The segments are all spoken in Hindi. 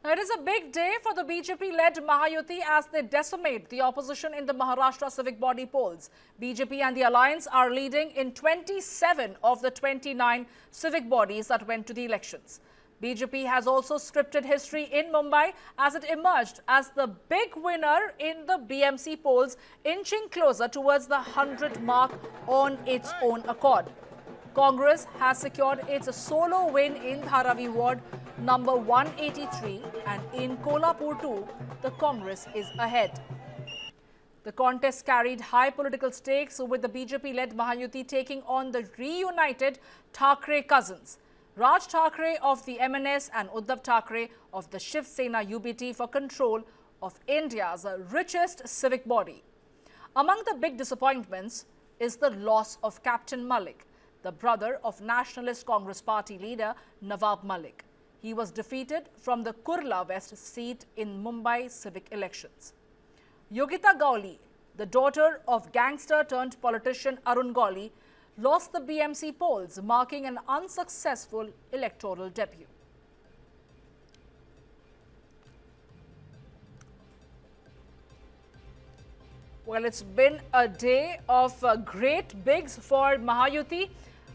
Now, it is a big day for the BJP-led Mahayuti as they decimate the opposition in the Maharashtra civic body polls. BJP and the alliance are leading in 27 of the 29 civic bodies that went to the elections. BJP has also scripted history in Mumbai as it emerged as the big winner in the BMC polls, inching closer towards the 100 mark on its own accord. Congress has secured its solo win in Dharavi ward number 183, and in Kolhapur too, the Congress is ahead. The contest carried high political stakes, with the BJP-led Mahayuti taking on the reunited Thackeray cousins, Raj Thackeray of the MNS and Uddhav Thackeray of the Shiv Sena UBT for control of India's richest civic body. Among the big disappointments is the loss of Captain Malik, the brother of Nationalist Congress Party leader Nawab Malik. He was defeated from the Kurla West seat in Mumbai civic elections. Yogita Gauli, the daughter of gangster-turned-politician Arun Gauli, lost the BMC polls, marking an unsuccessful electoral debut. Well, it's been a day of great bigs for Mahayuti,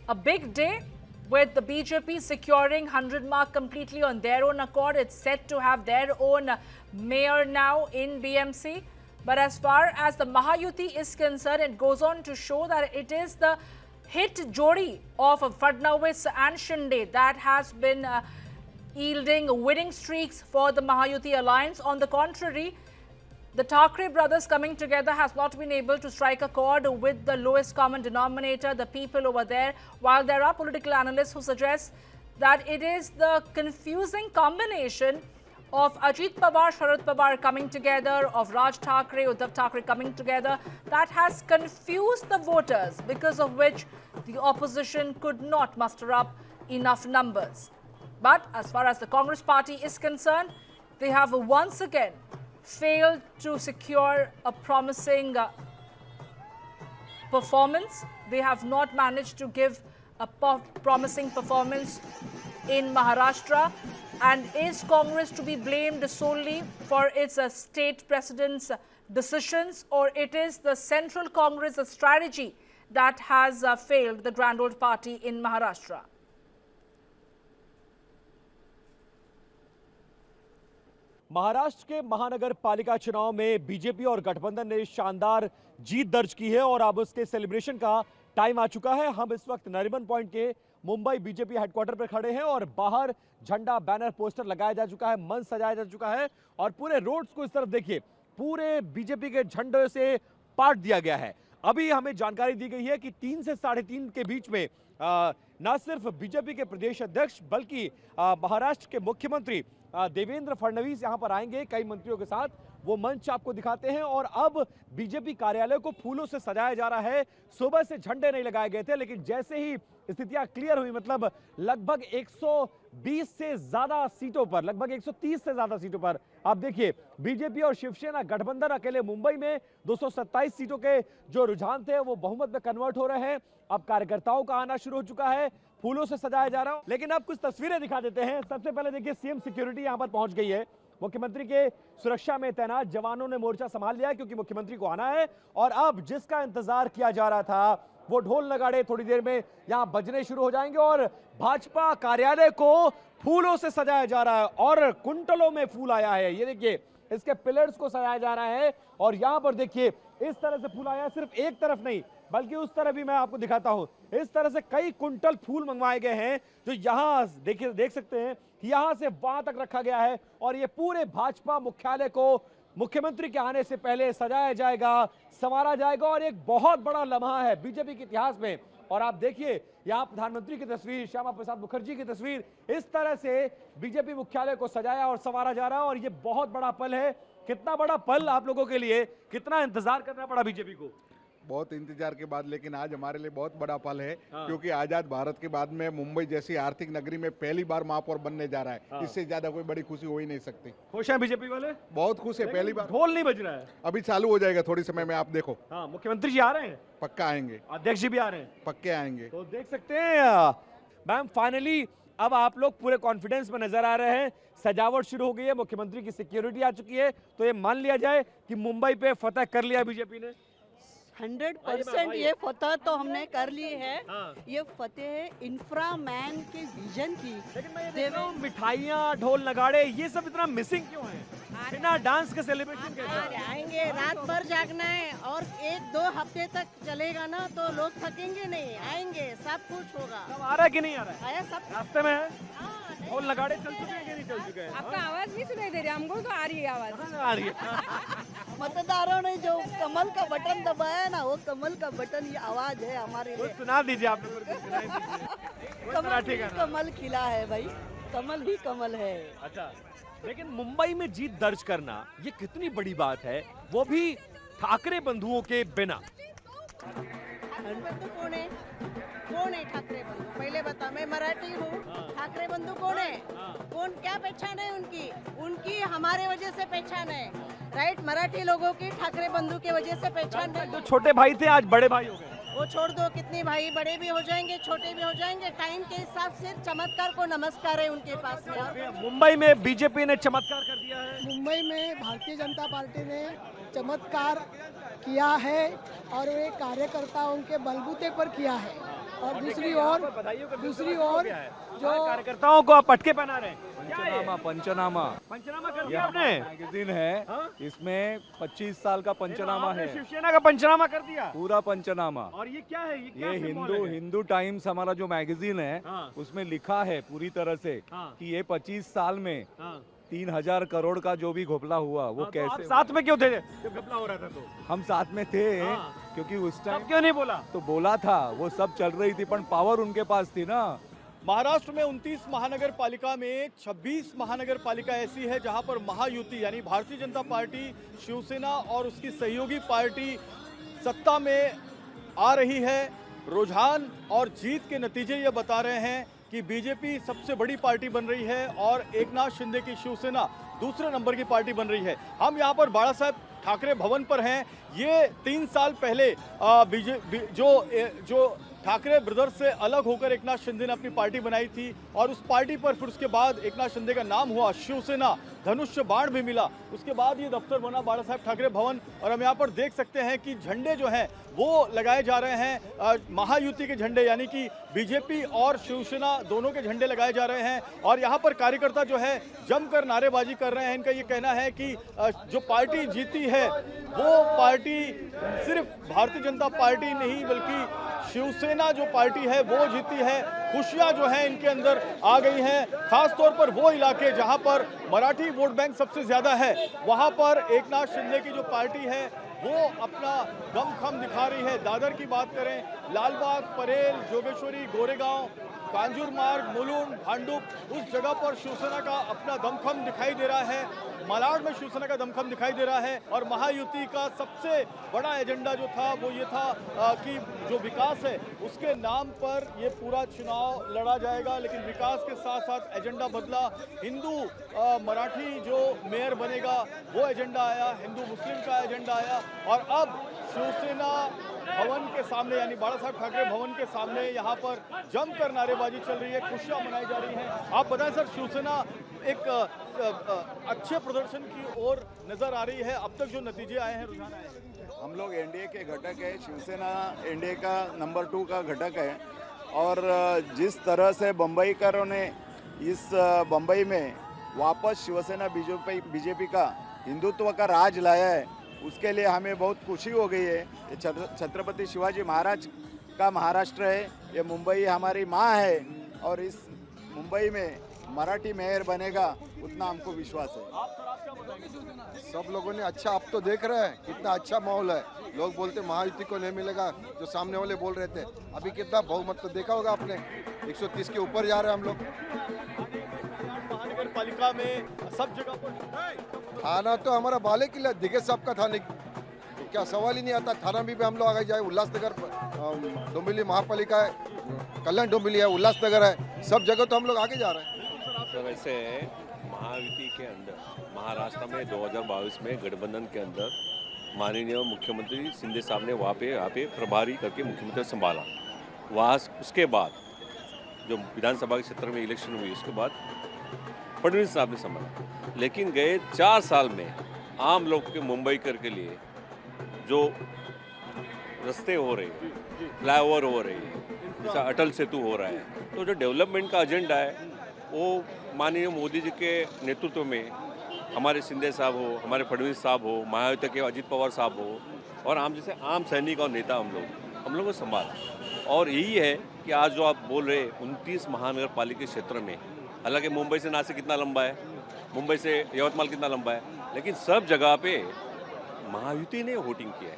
a big day with the BJP securing 100 mark completely on their own accord. It's set to have their own mayor now in BMC. But as far as the Mahayuti is concerned, it goes on to show that it is the hit jodi of Fadnavis and Shinde that has been yielding winning streaks for the Mahayuti alliance. On the contrary, the Thackeray brothers coming together has not been able to strike a chord with the lowest common denominator, the people over there, while there are political analysts who suggest that it is the confusing combination of Ajit Pawar, Sharad Pawar coming together, of Raj Thackeray, Uddhav Thackeray coming together, that has confused the voters, because of which the opposition could not muster up enough numbers. But as far as the Congress party is concerned, they have once again failed to secure a promising performance. They have not managed to give a promising performance in Maharashtra. And is Congress to be blamed solely for its state president's decisions, or it is the central Congress strategy that has failed the grand old party in Maharashtra? Maharashtra के महानगर पालिका चुनाव में बीजेपी और गठबंधन ने शानदार जीत दर्ज की है और अब उसके सेलिब्रेशन का टाइम आ चुका है। हम इस वक्त नरीमन पॉइंट के मुंबई बीजेपी हेडक्वार्टर पर खड़े हैं और बाहर झंडा, बैनर, पोस्टर लगाया जा चुका है, मंच सजाया जा चुका है और पूरे रोड्स को इस तरफ देखिए, पूरे बीजेपी के झंडे से पाट दिया गया है। अभी हमें जानकारी दी गई है कि 3 से 3:30 के बीच में न सिर्फ बीजेपी के प्रदेश अध्यक्ष बल्कि महाराष्ट्र के मुख्यमंत्री देवेंद्र फडणवीस यहां पर आएंगे कई मंत्रियों के साथ। वो मंच आपको दिखाते हैं और अब बीजेपी कार्यालय को फूलों से सजाया जा रहा है। सुबह से झंडे नहीं लगाए गए थे, लेकिन जैसे ही स्थितियां क्लियर हुई, मतलब लगभग 120 से ज्यादा सीटों पर, लगभग 130 से ज्यादा सीटों पर आप देखिए बीजेपी और शिवसेना गठबंधन अकेले मुंबई में 227 सीटों के जो रुझान थे वो बहुमत में कन्वर्ट हो रहे हैं। अब कार्यकर्ताओं का आना शुरू हो चुका है, फूलों से सजाया जा रहा है। लेकिन अब कुछ तस्वीरें दिखा देते हैं। सबसे पहले देखिए, सीएम सिक्योरिटी यहां पर पहुंच गई है। मुख्यमंत्री के सुरक्षा में तैनात जवानों ने मोर्चा संभाल लिया क्योंकि मुख्यमंत्री को आना है। और अब जिसका इंतजार किया जा रहा था, वो ढोल नगाड़े थोड़ी देर में यहां बजने शुरू हो जाएंगे और भाजपा कार्यालय को फूलों से सजाया जा रहा है और कुंटलों में फूल आया है। ये देखिए, इसके पिलर्स को सजाया जा रहा है और यहां पर देखिए इस तरह से फूल आया है। सिर्फ एक तरफ नहीं बल्कि उस तरफ भी मैं आपको दिखाता हूं। इस तरह से कई कुंटल फूल मंगवाए गए हैं जो यहां देखिए, देख सकते हैं कि यहां से वहां तक रखा गया है और ये पूरे भाजपा मुख्यालय को मुख्यमंत्री के आने से पहले सजाया जाएगा, संवारा जाएगा और एक बहुत बड़ा लम्हा है बीजेपी के इतिहास में। और आप देखिए यहाँ प्रधानमंत्री की तस्वीर, श्यामा प्रसाद मुखर्जी की तस्वीर, इस तरह से बीजेपी मुख्यालय को सजाया और संवारा जा रहा है और ये बहुत बड़ा पल है। कितना बड़ा पल आप लोगों के लिए, कितना इंतजार करना पड़ा बीजेपी को? बहुत इंतजार के बाद, लेकिन आज हमारे लिए बहुत बड़ा पल है। क्योंकि आजाद भारत के बाद में मुंबई जैसी आर्थिक नगरी में पहली बार महापौर बनने जा रहा है। इससे ज्यादा कोई बड़ी खुशी हो ही नहीं सकती। खुश हैं बीजेपी वाले? बहुत खुश है। पहली बार ढोल नहीं बज रहा है, अभी चालू हो जाएगा थोड़ी समय में, आप देखो। मुख्यमंत्री जी आ रहे हैं, पक्का आएंगे। अध्यक्ष जी भी आ रहे हैं, पक्के आएंगे। तो देख सकते हैं मैम, फाइनली अब आप लोग पूरे कॉन्फिडेंस में नजर आ रहे हैं, सजावट शुरू हो गई है, मुख्यमंत्री की सिक्योरिटी आ चुकी है, तो ये मान लिया जाए कि मुंबई पे फतह कर लिया बीजेपी ने। 100% ये फतह तो हमने कर ली है। हाँ। ये फतेह इंफ्रा मैन के विजन की। लेकिन मैं ये देख रहा हूँ मिठाइयाँ, ढोल नगाड़े, ये सब इतना मिसिंग क्यों है? बिना डांस के सेलिब्रेशन कैसे? आएंगे, रात भर जागना है और 1-2 हफ्ते तक चलेगा ना तो लोग थकेंगे नहीं, आएंगे, सब कुछ होगा। सब आ रहा है कि नहीं आ रहा है? आया सब। रास्ते में है? हाँ, ढोल नगाड़े चल चुके हैं कि नहीं चल चुके हैं? आपका आवाज नहीं सुनाई दे रहा, हमको तो आ रही है आवाज। आ रही है। मतदारों ने जो कमल का बटन दबाया ना, वो कमल का बटन ये आवाज है हमारे वो लिए। सुना दीजिए आपने, मेरे को सुनाई दीजिए। वो मराठी गाना। कमल खिला है भाई, कमल ही कमल है। अच्छा, लेकिन मुंबई में जीत दर्ज करना ये कितनी बड़ी बात है, वो भी ठाकरे बंधुओं के बिना। ठाकरे बंधु कौन है? कौन है ठाकरे बंधु? पहले बता, मैं मराठी हूँ। ठाकरे बंधु कौन है? कौन, क्या पहचान है उनकी? उनकी हमारे वजह से पहचान है, राइट? मराठी लोगों की ठाकरे बंधु की वजह से पहचान है। जो छोटे भाई थे आज बड़े भाई हो गए। वो छोड़ दो, कितने भाई बड़े भी हो जाएंगे, छोटे भी हो जाएंगे। टाइम के हिसाब से चमत्कार को नमस्कार है उनके पास में। मुंबई में बीजेपी ने चमत्कार कर दिया है। मुंबई में भारतीय जनता पार्टी ने चमत्कार किया है और वे कार्यकर्ताओं के बलबूते पर किया है। और दूसरी ओर जो कार्यकर्ताओं को आप पटके पहना रहे हैं। पंचनामा पंचनामा कर ये दिया आपने? मैगजीन है, हाँ? इसमें 25 साल का पंचनामा आपने है, शिवसेना का पंचनामा कर दिया। पूरा पंचनामा। और ये क्या है? ये क्या ये symbolic है? हिंदू टाइम्स हमारा जो मैगजीन है, हाँ। उसमें लिखा है पूरी तरह से हाँ। कि ये 25 साल में हाँ। 3000 करोड़ का जो भी घोपला हुआ वो हाँ, तो आप कैसे। साथ में क्यों थे जब घपला हो रहा था? तो हम साथ में थे, हाँ। क्योंकि उस तब टाइम क्यों नहीं बोला? तो बोला था, वो सब चल रही थी, पर पावर उनके पास थी ना। महाराष्ट्र में 29 महानगर पालिका में 26 महानगर पालिका ऐसी है जहां पर महायुति यानी भारतीय जनता पार्टी, शिवसेना और उसकी सहयोगी पार्टी सत्ता में आ रही है। रुझान और जीत के नतीजे ये बता रहे हैं कि बीजेपी सबसे बड़ी पार्टी बन रही है और एकनाथ शिंदे की शिवसेना दूसरे नंबर की पार्टी बन रही है। हम यहाँ पर बाला साहेब ठाकरे भवन पर हैं। ये 3 साल पहले जो ठाकरे ब्रदर्स से अलग होकर एकनाथ शिंदे ने अपनी पार्टी बनाई थी और उस पार्टी पर फिर उसके बाद एकनाथ शिंदे का नाम हुआ शिवसेना, धनुष्य बाण भी मिला। उसके बाद ये दफ्तर बना बाला साहेब ठाकरे भवन और हम यहाँ पर देख सकते हैं कि झंडे जो हैं वो लगाए जा रहे हैं। महायुति के झंडे यानी कि बीजेपी और शिवसेना दोनों के झंडे लगाए जा रहे हैं और यहाँ पर कार्यकर्ता जो है जमकर नारेबाजी कर रहे हैं। इनका ये कहना है कि जो पार्टी जीती है वो पार्टी सिर्फ भारतीय जनता पार्टी नहीं बल्कि शिवसेना जो पार्टी है वो जीती है। खुशियां जो हैं इनके अंदर आ गई हैं, खास तौर पर वो इलाके जहां पर मराठी वोट बैंक सबसे ज्यादा है वहां पर एकनाथ शिंदे की जो पार्टी है वो अपना दमखम दिखा रही है। दादर की बात करें, लालबाग, परेल, जोगेश्वरी, गोरेगांव, कांजूर मार्ग, मुलुंड, भांडुप, उस जगह पर शिवसेना का अपना दमखम दिखाई दे रहा है। मालाड में शिवसेना का दमखम दिखाई दे रहा है और महायुति का सबसे बड़ा एजेंडा जो था वो ये था कि जो विकास है उसके नाम पर ये पूरा चुनाव लड़ा जाएगा। लेकिन विकास के साथ साथ एजेंडा बदला। हिंदू मराठी जो मेयर बनेगा वो एजेंडा आया, हिंदू मुस्लिम का एजेंडा आया और अब शिवसेना भवन के सामने यानी बाला साहेब ठाकरे भवन के सामने यहाँ पर जमकर नारेबाजी चल रही है, खुशियां मनाई जा रही हैं। आप बताएं सर, शिवसेना एक अच्छे प्रदर्शन की ओर नजर आ रही है। अब तक जो नतीजे आए हैं, रुझान आए हैं, हम लोग एनडीए के घटक है, शिवसेना एनडीए का नंबर 2 का घटक है और जिस तरह से बम्बईकरों ने इस बम्बई में वापस शिवसेना बीजेपी का हिंदुत्व का राज लाया है उसके लिए हमें बहुत खुशी हो गई है। ये छत्रपति शिवाजी महाराज का महाराष्ट्र है, ये मुंबई हमारी माँ है और इस मुंबई में मराठी मेयर बनेगा उतना हमको विश्वास है। सब लोगों ने अच्छा, आप तो देख रहे हैं कितना अच्छा माहौल है। लोग बोलते महायुति को नहीं मिलेगा, जो सामने वाले बोल रहे थे, अभी कितना बहुमत तो देखा होगा आपने, 130 के ऊपर जा रहे हैं हम लोग। महानगर पालिका में सब जगह पर थाना तो हमारा बाले किला दिखे सबका थाने तो क्या सवाल ही नहीं आता। थाना भी हम लोग आगे जाए, उल्लासनगर डोंबिवली महापालिका है, कल्याण डोंबिवली है, उल्लासनगर है, सब जगह तो हम लोग आगे जा रहे हैं। तो वैसे महायुति के अंदर महाराष्ट्र में 2022 में गठबंधन के अंदर माननीय मुख्यमंत्री शिंदे साहब ने वहाँ पे प्रभारी करके मुख्यमंत्री संभाला। वहाँ उसके बाद जो विधानसभा के क्षेत्र में इलेक्शन हुई उसके बाद फडणवीस साहब ने संभाला। लेकिन गए 4 साल में आम लोग के मुंबईकर के लिए जो रास्ते हो रहे हैं, फ्लाईओवर हो रही है, जैसा अटल सेतु हो रहा है, तो जो डेवलपमेंट का एजेंडा है वो माननीय मोदी जी के नेतृत्व में हमारे शिंदे साहब हो, हमारे फडणवीस साहब हो, महायुति के अजित पवार साहब हो और आम सैनिक और नेता हम लोग को संभाला। और यही है कि आज जो आप बोल रहे 29 महानगर पालिका क्षेत्र में, हालांकि मुंबई से नासिक कितना लंबा है, मुंबई से यवतमाल कितना लंबा है, लेकिन सब जगह पे महायुति ने वोटिंग किया है।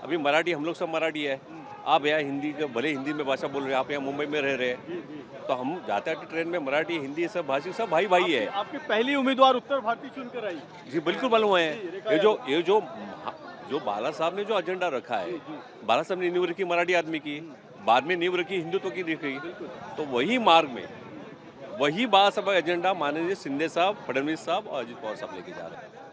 अभी मराठी, हम लोग सब मराठी है, आप यहाँ हिंदी के भले हिंदी में भाषा बोल रहे हैं, आप यहाँ मुंबई में रह रहे हैं, तो हम जाते आते ट्रेन में मराठी हिंदी सब भाषी सब भाई भाई है। आपकी पहली उम्मीदवार उत्तर भारतीय चुनकर आई। जी बिल्कुल मालूम है। ये जो बाला साहब ने जो एजेंडा रखा है, बाला साहब ने नींव रखी मराठी आदमी की, बाद में नींव रखी हिंदुत्व की रखी, तो वही मार्ग में वही बाला साहब का एजेंडा माननीय शिंदे साहब, फडणवीस साहब और अजित पवार साहब लेके जा रहे हैं।